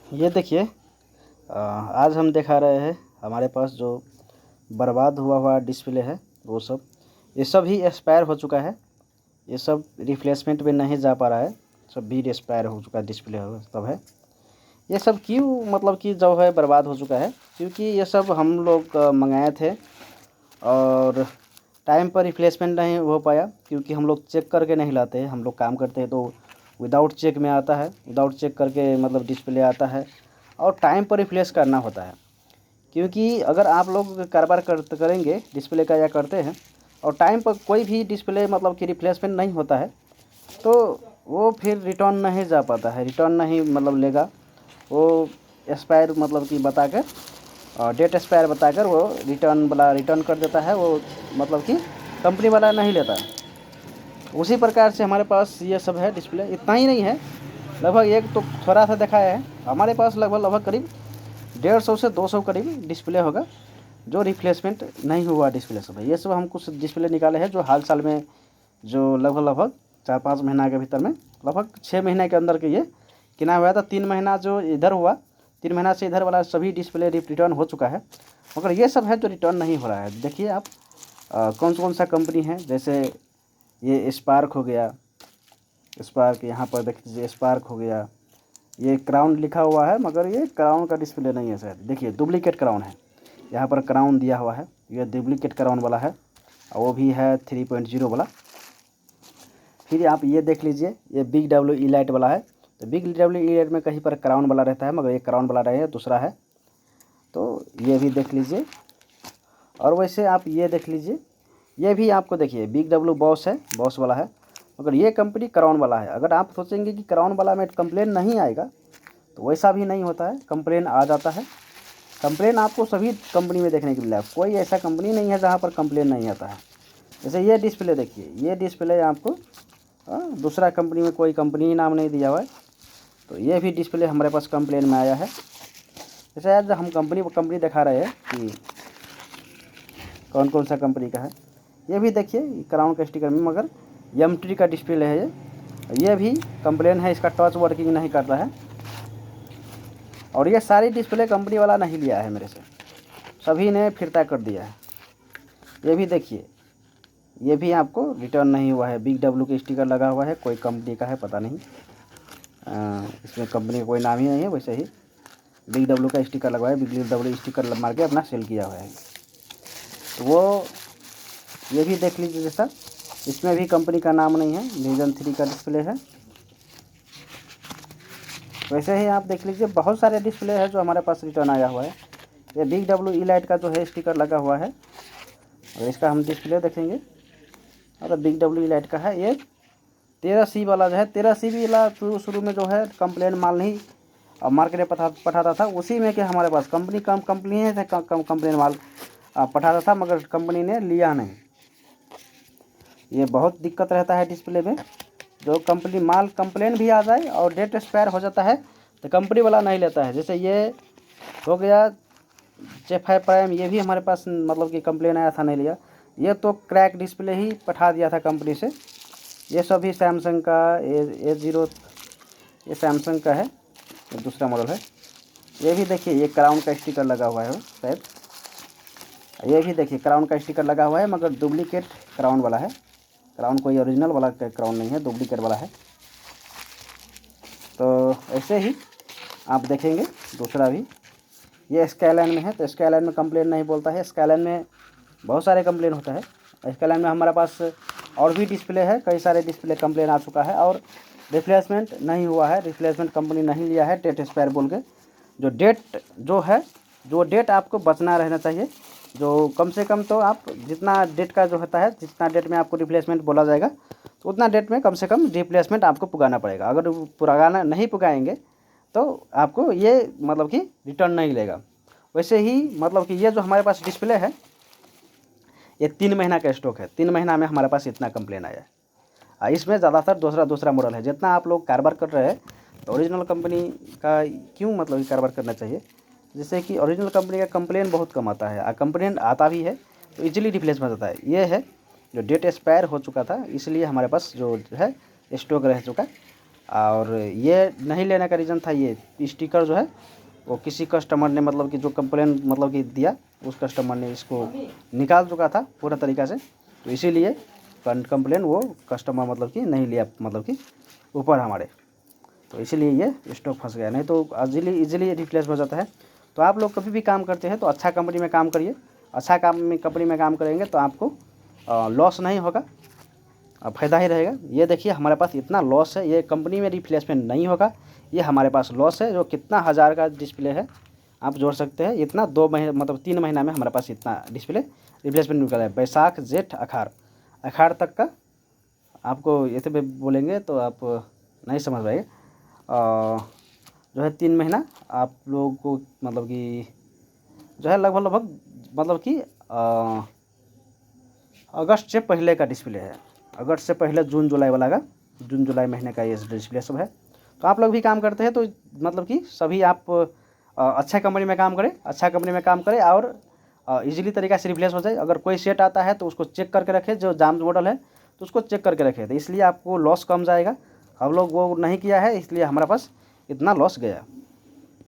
ये देखिए, आज हम दिखा रहे हैं हमारे पास जो बर्बाद हुआ हुआ डिस्प्ले है वो सब, ये सब ही एक्सपायर हो चुका है। ये सब रिप्लेसमेंट में नहीं जा पा रहा है, सब भी एक्सपायर हो चुका डिस्प्ले हो सब है। ये सब क्यों मतलब कि जो है बर्बाद हो चुका है, क्योंकि ये सब हम लोग मंगाए थे और टाइम पर रिप्लेसमेंट नहीं हो पाया, क्योंकि हम लोग चेक करके नहीं लाते हैं। हम लोग काम करते हैं तो विदाउट चेक में आता है, विदाउट चेक करके मतलब डिस्प्ले आता है और टाइम पर रिप्लेस करना होता है। क्योंकि अगर आप लोग कारोबार करेंगे डिस्प्ले का या करते हैं और टाइम पर कोई भी डिस्प्ले मतलब कि रिप्लेसमेंट नहीं होता है तो वो फिर रिटर्न नहीं जा पाता है, रिटर्न नहीं मतलब लेगा वो। एक्सपायर मतलब कि बताकर डेट एक्सपायर बताकर वो रिटर्न वाला रिटर्न कर देता है वो, मतलब कि कंपनी वाला नहीं लेता। उसी प्रकार से हमारे पास ये सब है डिस्प्ले। इतना ही नहीं है, लगभग एक तो थोड़ा सा दिखाया है, हमारे पास लगभग करीब 150 से 200 करीब डिस्प्ले होगा जो रिप्लेसमेंट नहीं हुआ डिस्प्ले सब है। ये सब हम कुछ डिस्प्ले निकाले हैं जो हाल साल में, जो लगभग 4-5 महीना के भीतर में, लगभग 6 महीने के अंदर के ये किना हुआ था। 3 महीना जो इधर हुआ, 3 महीना से इधर वाला सभी डिस्प्ले रिटर्न हो चुका है, मगर ये सब है जो रिटर्न नहीं हो रहा है। देखिए आप कौन कौन सा कंपनी है, जैसे ये स्पार्क हो गया, स्पार्क यहाँ पर देख लीजिए, स्पार्क हो गया। ये क्राउन लिखा हुआ है मगर ये क्राउन का डिस्प्ले नहीं है शायद। देखिए डुप्लीकेट क्राउन है, यहाँ पर क्राउन दिया हुआ है, ये डुप्लीकेट क्राउन वाला है और वो भी है 3.0 वाला। फिर आप ये देख लीजिए, ये बिग डब्ल्यू ई लाइट वाला है। तो बिग डब्ल्यू ई लाइट में कहीं पर क्राउन वाला रहता है मगर ये क्राउन वाला रहे दूसरा है, तो ये भी देख लीजिए। और वैसे आप ये देख लीजिए, ये भी आपको देखिए बिग डब्ल्यू बॉस है, बॉस वाला है, मगर ये कंपनी क्राउन वाला है। अगर आप सोचेंगे कि क्राउन वाला में कंप्लेन नहीं आएगा तो वैसा भी नहीं होता है, कंप्लेन आ जाता है। कंप्लेन आपको सभी कंपनी में देखने को मिला है, कोई ऐसा कंपनी नहीं है जहाँ पर कंप्लेन नहीं आता है। जैसे ये डिस्प्ले देखिए, ये डिस्प्ले आपको दूसरा कंपनी में कोई कंपनी ही नाम नहीं दिया हुआ है, तो ये भी डिस्प्ले हमारे पास कंप्लेन में आया है। जैसे आज हम कंपनी दिखा रहे हैं कि कौन कौन सा कंपनी का है। ये भी देखिए क्राउन का स्टिकर में, मगर एम का डिस्प्ले है ये भी कंप्लेन है, इसका टच वर्किंग नहीं करता है। और ये सारी डिस्प्ले कंपनी वाला नहीं लिया है मेरे से, सभी ने फिरता कर दिया है। ये भी देखिए, ये भी आपको रिटर्न नहीं हुआ है, बिग डब्ल्यू के स्टिकर लगा हुआ है, कोई कंपनी का है पता नहीं, इसमें कंपनी का कोई नाम ही नहीं है। वैसे ही बिग डब्ल्यू का स्टिकर लगवाया, बिग डब्ल्यू स्टिकर मार के अपना सेल किया हुआ है। तो वो ये भी देख लीजिए, जैसा इसमें भी कंपनी का नाम नहीं है, विजन 3 का डिस्प्ले है। वैसे ही आप देख लीजिए, बहुत सारे डिस्प्ले है जो हमारे पास रिटर्न आया हुआ है। ये बिग डब्ल्यू ई लाइट का जो है स्टिकर लगा हुआ है, और इसका हम डिस्प्ले देखेंगे, और बिग डब्ल्यू ई लाइट का है। ये 13C वाला जो है, 13C वाला शुरू में जो है कंप्लेन माल नहीं मार्केट में पठाता था, उसी में कि हमारे पास कंपनी है कंप्लेन माल पठाता था, मगर कंपनी ने लिया नहीं। ये बहुत दिक्कत रहता है डिस्प्ले में, जो कंपनी माल कंप्लेन भी आ जाए और डेट एक्सपायर हो जाता है तो कंपनी वाला नहीं लेता है। जैसे ये हो गया J5 प्राइम, ये भी हमारे पास मतलब कि कंप्लेन आया था, नहीं लिया। ये तो क्रैक डिस्प्ले ही पठा दिया था कंपनी से। ये सभी सैमसंग का A0, ये सैमसंग का है, ये दूसरा मॉडल है। ये भी देखिए, ये क्राउन का स्टिकर लगा हुआ है शायद। ये भी देखिए क्राउन का स्टिकर लगा हुआ है, मगर डुप्लीकेट क्राउन वाला है। क्राउन कोई ओरिजिनल वाला क्राउन नहीं है, डुप्लीकेट वाला है। तो ऐसे ही आप देखेंगे दूसरा भी, ये स्काईलाइन में है, तो स्काईलाइन में कंप्लेन नहीं बोलता है। स्काईलाइन में बहुत सारे कंप्लेन होता है। स्काईलाइन में हमारे पास और भी डिस्प्ले है, कई सारे डिस्प्ले कंप्लेन आ चुका है और रिप्लेसमेंट नहीं हुआ है, रिप्लेसमेंट कंपनी नहीं लिया है, डेट एक्सपायर बोल के। जो डेट जो है, जो डेट आपको बचना रहना चाहिए, जो कम से कम तो आप जितना डेट का जो होता है, जितना डेट में आपको रिप्लेसमेंट बोला जाएगा तो उतना डेट में कम से कम रिप्लेसमेंट आपको पुगाना पड़ेगा। अगर पुगाना नहीं पुगाएंगे तो आपको ये मतलब कि रिटर्न नहीं लेगा। वैसे ही मतलब कि ये जो हमारे पास डिस्प्ले है, ये 3 महीना का स्टॉक है, 3 महीना में हमारे पास इतना कंप्लेन आया है। इसमें ज़्यादातर दूसरा मॉडल है। जितना आप लोग कारोबार कर रहे हैं तो ओरिजिनल कंपनी का क्यों मतलब कि कारोबार करना चाहिए। जैसे कि ओरिजिनल कंपनी का कंप्लेन बहुत कम आता है, कंप्लेन आता भी है तो इजीली रिप्लेस हो जाता है। ये है जो डेट एक्सपायर हो चुका था, इसलिए हमारे पास जो है स्टॉक रह चुका है। और ये नहीं लेने का रीज़न था, ये स्टिकर जो है वो किसी कस्टमर ने मतलब कि जो कंप्लेन मतलब कि दिया, उस कस्टमर ने इसको निकाल चुका था पूरा तरीक़ा से, तो इसीलिए कंप्लेन वो कस्टमर मतलब कि नहीं लिया मतलब कि ऊपर हमारे, तो इसीलिए ये स्टॉक फंस गया। नहीं तो इजीली रिप्लेस हो जाता है। तो आप लोग कभी भी काम करते हैं तो अच्छा कंपनी में काम करिए। अच्छा कंपनी में काम करेंगे तो आपको लॉस नहीं होगा, फ़ायदा ही रहेगा। ये देखिए हमारे पास इतना लॉस है, ये कंपनी में रिप्लेसमेंट नहीं होगा, ये हमारे पास लॉस है। जो कितना हज़ार का डिस्प्ले है आप जोड़ सकते हैं, इतना 2 महीने मतलब 3 महीना में हमारे पास इतना डिस्प्ले रिप्लेसमेंट निकला है। बैसाख जेठ अखाड़ तक का आपको ये तो बोलेंगे तो आप नहीं समझ पाएंगे। जो है 3 महीना आप लोगों को मतलब कि जो है लगभग मतलब कि अगस्त से पहले का डिस्प्ले है। अगस्त से पहले जून जुलाई वाला का, जून जुलाई महीने का ये डिस्प्ले सब है। तो आप लोग भी काम करते हैं तो मतलब कि सभी आप अच्छा कंपनी में काम करें, अच्छा कंपनी में काम करें और इजीली तरीक़ा से रिप्लेस हो जाए। अगर कोई सेट आता है तो उसको चेक करके रखें, जो जाम मॉडल है तो उसको चेक करके रखें, तो इसलिए आपको लॉस कम जाएगा। हम लोग वो नहीं किया है, इसलिए हमारे पास इतना लॉस गया।